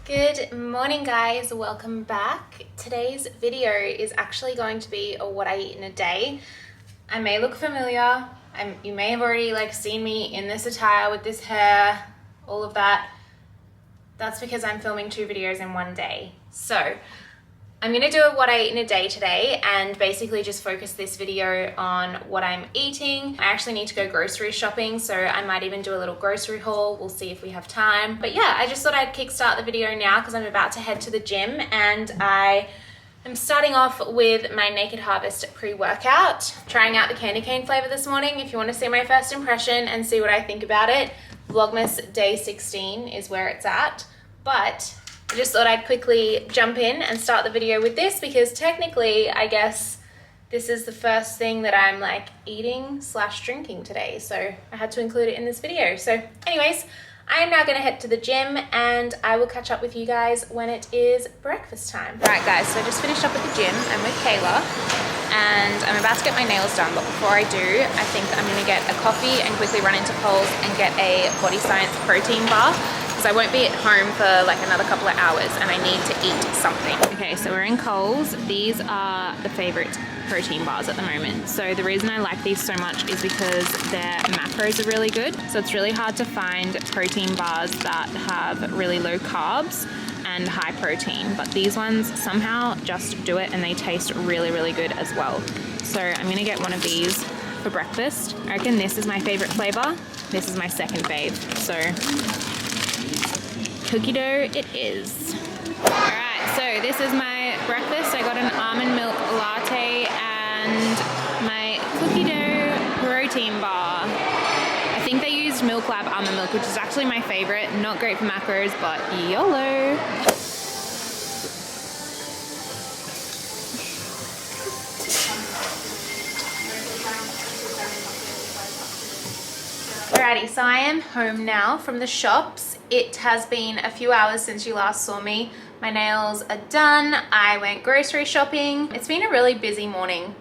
Good morning guys, welcome back. Today's video is actually going to be a what I eat in a day. I may look familiar. You may have already seen me in this attire with this hair, all of that. That's because I'm filming 2 videos in one day. So I'm gonna do a what I eat in a day today and basically just focus this video on what I'm eating. I actually need to go grocery shopping, so I might even do a little grocery haul. We'll see if we have time. But yeah, I just thought I'd kickstart the video now because I'm about to head to the gym, and I am starting off with my Naked Harvest pre-workout. Trying out the candy cane flavor this morning. If you want to see my first impression and see what I think about it, Vlogmas day 16 is where it's at. But I just thought I'd quickly jump in and start the video with this because technically, I guess this is the first thing that I'm eating / drinking today. So I had to include it in this video. So anyways, I am now gonna head to the gym and I will catch up with you guys when it is breakfast time. All right guys, so I just finished up at the gym. I'm with Kayla and I'm about to get my nails done. But before I do, I think I'm gonna get a coffee and quickly run into Coles and get a Body Science protein bar. I won't be at home for another couple of hours and I need to eat something. Okay, so we're in Coles. These are the favorite protein bars at the moment. So the reason I like these so much is because their macros are really good. So it's really hard to find protein bars that have really low carbs and high protein, but these ones somehow just do it and they taste really, really good as well. So I'm gonna get one of these for breakfast. I reckon this is my favorite flavor. This is my second fave. So cookie dough it is. Alright, so this is my breakfast. I got an almond milk latte and my cookie dough protein bar. I think they used Milk Lab almond milk, which is actually my favorite. Not great for macros, but YOLO. Alrighty, so I am home now from the shops. It has been a few hours since you last saw me. My nails are done. I went grocery shopping. It's been a really busy morning.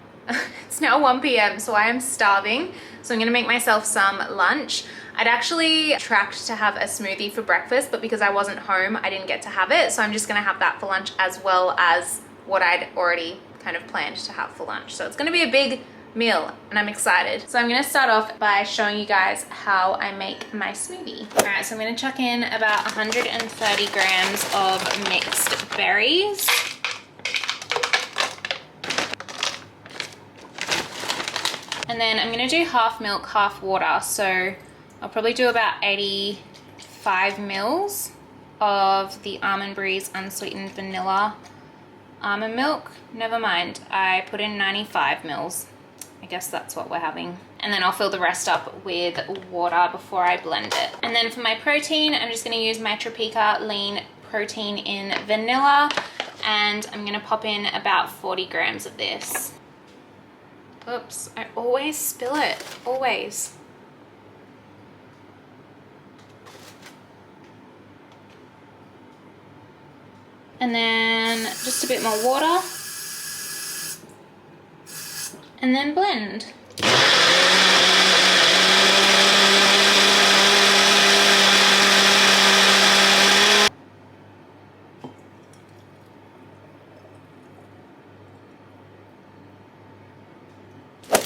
It's now 1 p.m. so I am starving. So I'm gonna make myself some lunch. I'd actually tracked to have a smoothie for breakfast, but because I wasn't home, I didn't get to have it. So I'm just gonna have that for lunch as well as what I'd already kind of planned to have for lunch. So it's gonna be a big meal and I'm excited. So I'm gonna start off by showing you guys how I make my smoothie. All right, so I'm gonna chuck in about 130 grams of mixed berries. And then I'm gonna do half milk, half water. So I'll probably do about 85 mils of the Almond Breeze unsweetened vanilla almond milk. Never mind, I put in 95 mils. I guess that's what we're having. And then I'll fill the rest up with water before I blend it. And then for my protein, I'm just gonna use my Tropika lean protein in vanilla, and I'm gonna pop in about 40 grams of this. Oops, I always spill it, always. And then just a bit more water. And then blend.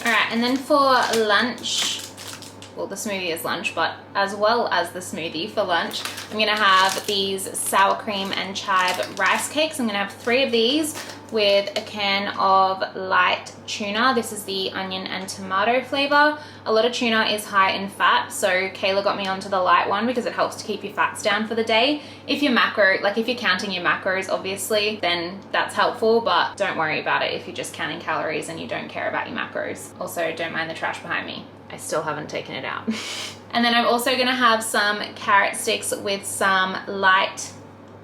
Alright, and then for lunch, well, the smoothie is lunch, but as well as the smoothie for lunch, I'm gonna have these sour cream and chive rice cakes. I'm gonna have 3 of these with a can of light tuna. This is the onion and tomato flavor. A lot of tuna is high in fat, so Kayla got me onto the light one because it helps to keep your fats down for the day. If you're if you're counting your macros, obviously, then that's helpful, but don't worry about it if you're just counting calories and you don't care about your macros. Also, don't mind the trash behind me. I still haven't taken it out. And then I'm also gonna have some carrot sticks with some light,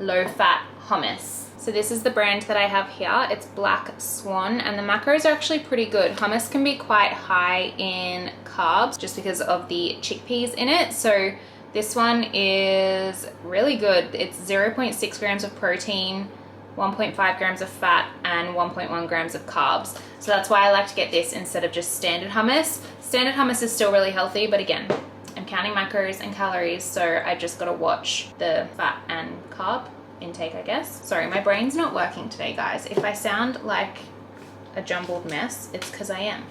low-fat hummus. So this is the brand that I have here. It's Black Swan, and the macros are actually pretty good. Hummus can be quite high in carbs just because of the chickpeas in it. So this one is really good. It's 0.6 grams of protein, 1.5 grams of fat, and 1.1 grams of carbs. So that's why I like to get this instead of just standard hummus. Standard hummus is still really healthy, but again, I'm counting macros and calories, so I just gotta watch the fat and carb intake, I guess. Sorry, my brain's not working today, guys. If I sound like a jumbled mess, it's because I am.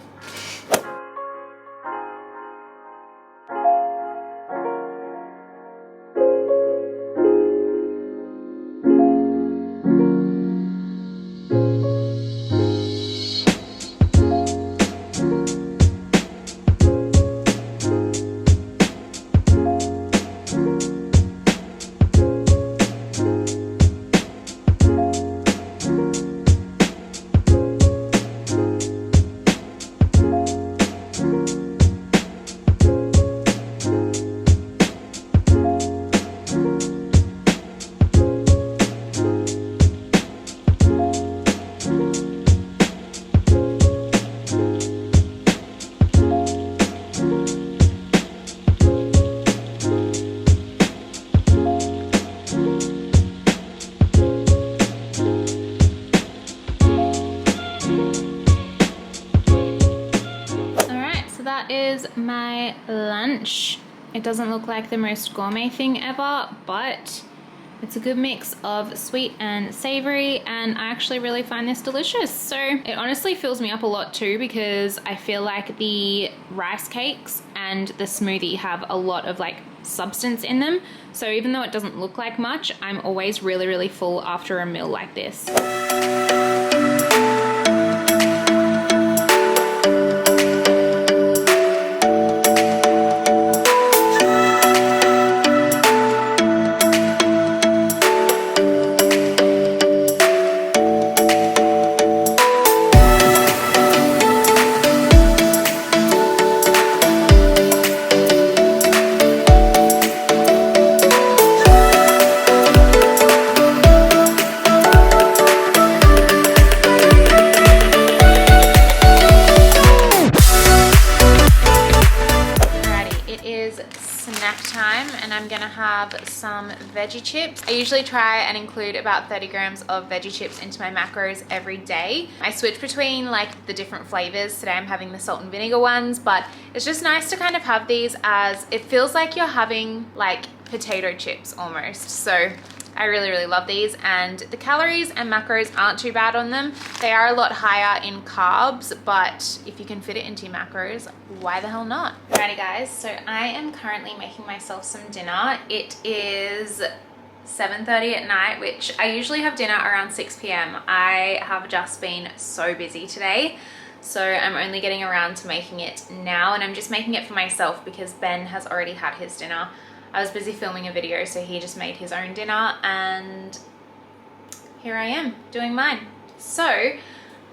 Is my lunch. It doesn't look like the most gourmet thing ever, but it's a good mix of sweet and savory, and I actually really find this delicious. So it honestly fills me up a lot too, because I feel like the rice cakes and the smoothie have a lot of like substance in them. So even though it doesn't look like much, I'm always really full after a meal like this. And I'm gonna have some veggie chips. I usually try and include about 30 grams of veggie chips into my macros every day. I switch between like the different flavors. Today I'm having the salt and vinegar ones, but it's just nice to kind of have these, as it feels like you're having like potato chips almost. So I really love these, and the calories and macros aren't too bad on them. They are a lot higher in carbs, but if you can fit it into your macros, why the hell not? Alrighty guys, so I am currently making myself some dinner. It is 7:30 at night, which I usually have dinner around 6 p.m. I have just been so busy today, so I'm only getting around to making it now, and I'm just making it for myself because Ben has already had his dinner. I was busy filming a video, so he just made his own dinner, and here I am doing mine. So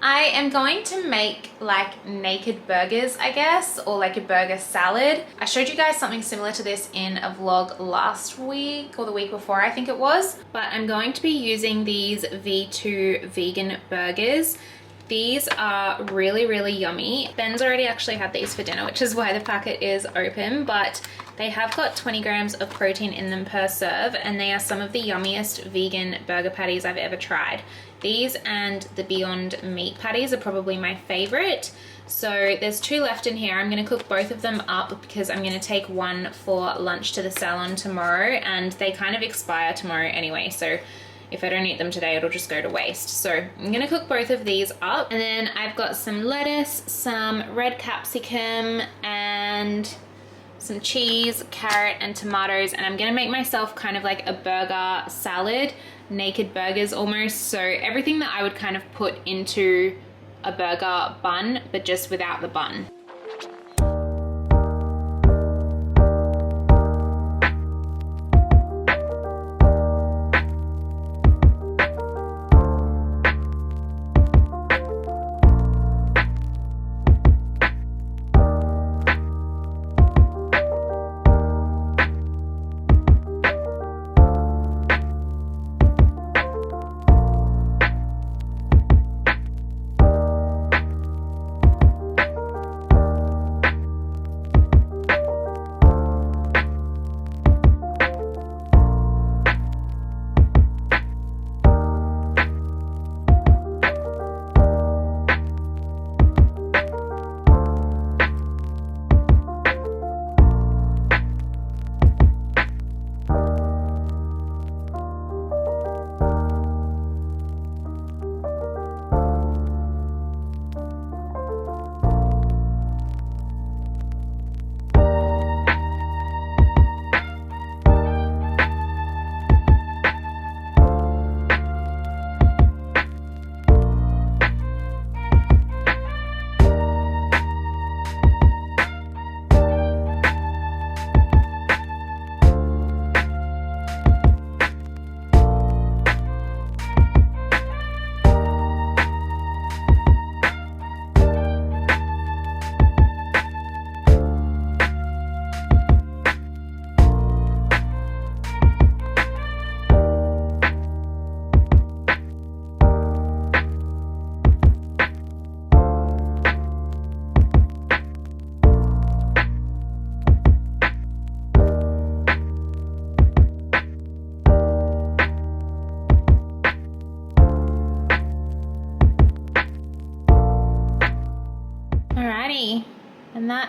I am going to make like naked burgers, I guess, or like a burger salad. I showed you guys something similar to this in a vlog last week or the week before, I think it was, but I'm going to be using these V2 vegan burgers. These are really yummy. Ben's already actually had these for dinner, which is why the packet is open, but they have got 20 grams of protein in them per serve, and they are some of the yummiest vegan burger patties I've ever tried. These and the Beyond Meat patties are probably my favorite. So there's 2 left in here. I'm gonna cook both of them up because I'm gonna take one for lunch to the salon tomorrow, and they kind of expire tomorrow anyway, so if I don't eat them today, it'll just go to waste. So I'm gonna cook both of these up. And then I've got some lettuce, some red capsicum, and some cheese, carrot, and tomatoes. And I'm gonna make myself kind of like a burger salad, naked burgers almost. So everything that I would kind of put into a burger bun, but just without the bun.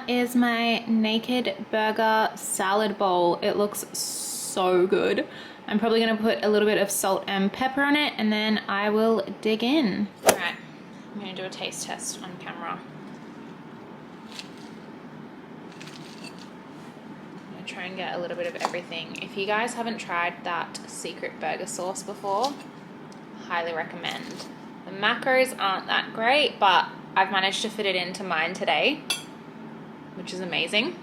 that is my naked burger salad bowl. It looks so good. I'm probably gonna put a little bit of salt and pepper on it, and then I will dig in. All right, I'm gonna do a taste test on camera. I'm gonna try and get a little bit of everything. If you guys haven't tried that secret burger sauce before, highly recommend. The macros aren't that great, but I've managed to fit it into mine today, which is amazing.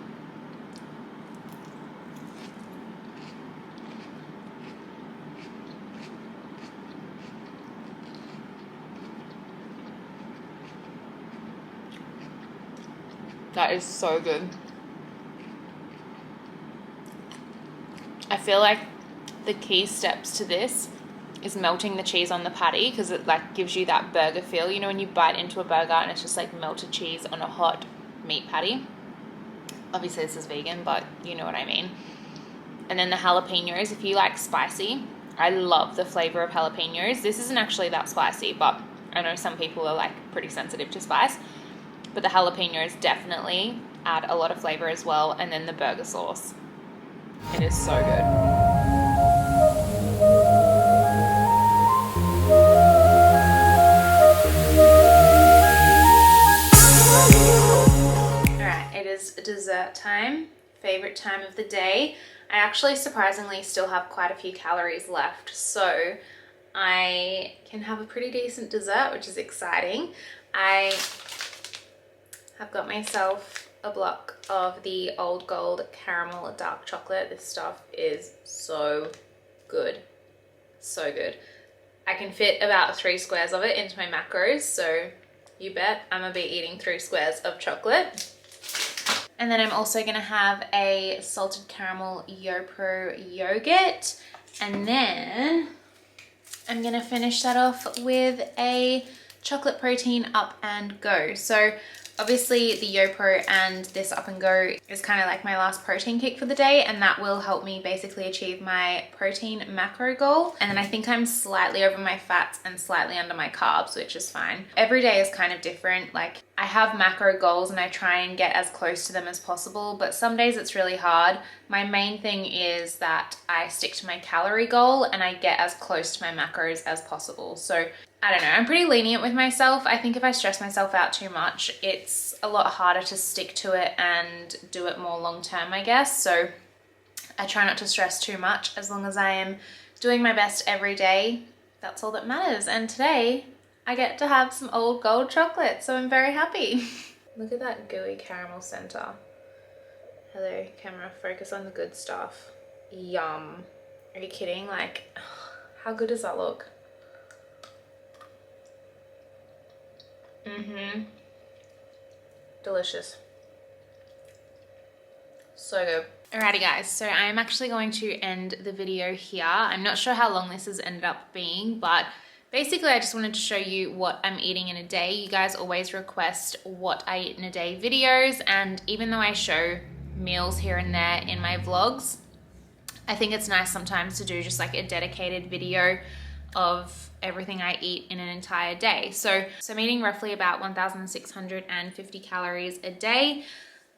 That is so good. I feel like the key steps to this is melting the cheese on the patty, because it like gives you that burger feel. You know when you bite into a burger and it's just like melted cheese on a hot meat patty? Obviously this is vegan, but you know what I mean. And then the jalapenos, if you like spicy, I love the flavor of jalapenos. This isn't actually that spicy, but I know some people are like pretty sensitive to spice. But the jalapenos definitely add a lot of flavor as well. And then the burger sauce. It is so good. Alright, it is dessert time. Favorite time of the day. I actually surprisingly still have quite a few calories left, so I can have a pretty decent dessert, which is exciting. I've got myself a block of the Old Gold caramel dark chocolate. This stuff is so good. So good. I can fit about 3 squares of it into my macros, so you bet I'm gonna be eating 3 squares of chocolate. And then I'm also gonna have a salted caramel YoPro yogurt. And then I'm gonna finish that off with a chocolate protein up and go. So obviously the YoPro and this up and go is kind of like my last protein kick for the day, and that will help me basically achieve my protein macro goal. And then I think I'm slightly over my fats and slightly under my carbs, which is fine. Every day is kind of different. Like I have macro goals and I try and get as close to them as possible, but some days it's really hard. My main thing is that I stick to my calorie goal and I get as close to my macros as possible. So I don't know, I'm pretty lenient with myself. I think if I stress myself out too much, it's a lot harder to stick to it and do it more long term, I guess. So I try not to stress too much. As long as I am doing my best every day, that's all that matters. And today I get to have some Old Gold chocolate, so I'm very happy. Look at that gooey caramel center. Hello, camera, focus on the good stuff. Yum. Are you kidding? Like, how good does that look? Delicious. So good. Alrighty guys, so I'm actually going to end the video here. I'm not sure how long this has ended up being, but basically I just wanted to show you what I'm eating in a day. You guys always request what I eat in a day videos, and even though I show meals here and there in my vlogs, I think it's nice sometimes to do just like a dedicated video of everything I eat in an entire day. So I'm eating roughly about 1,650 calories a day,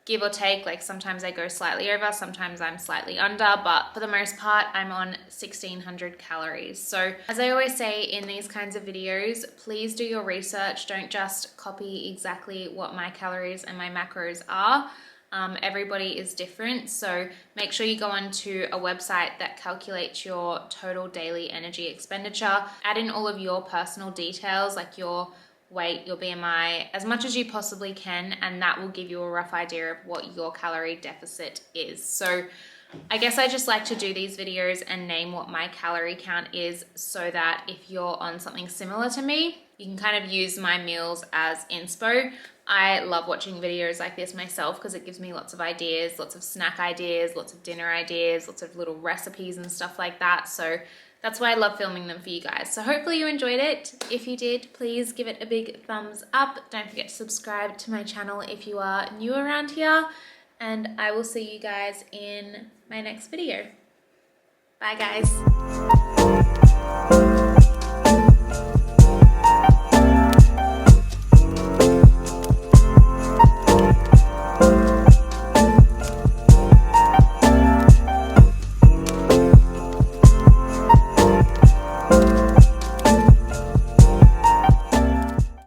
give or take. Like sometimes I go slightly over, sometimes I'm slightly under, but for the most part, I'm on 1,600 calories. So as I always say in these kinds of videos, please do your research. Don't just copy exactly what my calories and my macros are. Everybody is different, so make sure you go onto a website that calculates your total daily energy expenditure. Add in all of your personal details like your weight, your BMI, as much as you possibly can, and that will give you a rough idea of what your calorie deficit is. So I guess I just like to do these videos and name what my calorie count is, so that if you're on something similar to me, you can kind of use my meals as inspo. I love watching videos like this myself because it gives me lots of ideas, lots of snack ideas, lots of dinner ideas, lots of little recipes and stuff like that. So that's why I love filming them for you guys. So hopefully you enjoyed it. If you did, please give it a big thumbs up. Don't forget to subscribe to my channel if you are new around here. And I will see you guys in my next video. Bye guys.